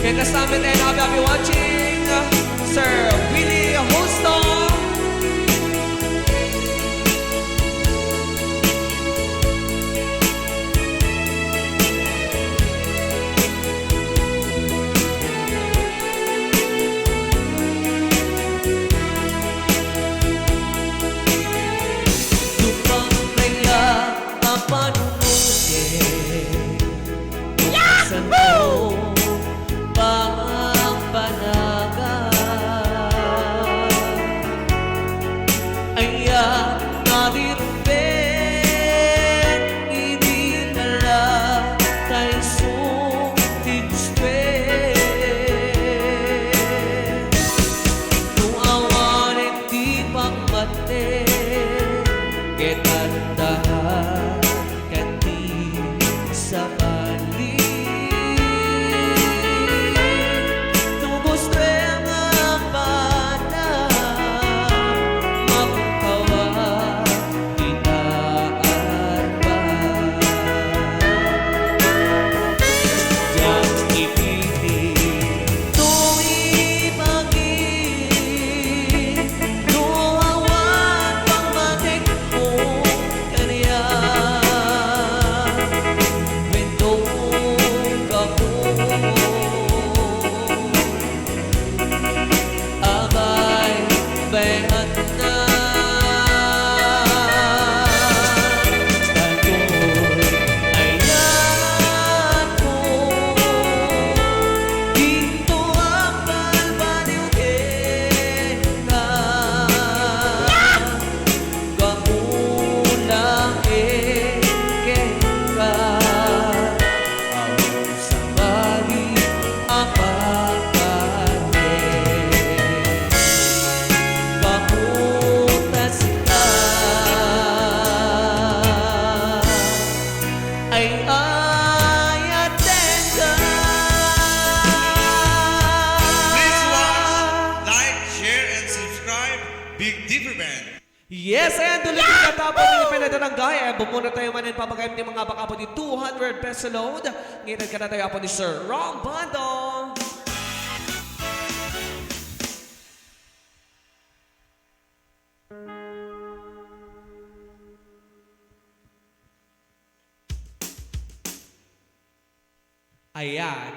Kaya kasama din happy watching Sir Willie Hosto. Yes, ayan, tuloy yung katapos ng pinadaranggay. Bumuna tayo manin papagayam ng mga baka po di 200 peso load. Ngitad ka na tayo po ni Sir Rom Bando. Ayan.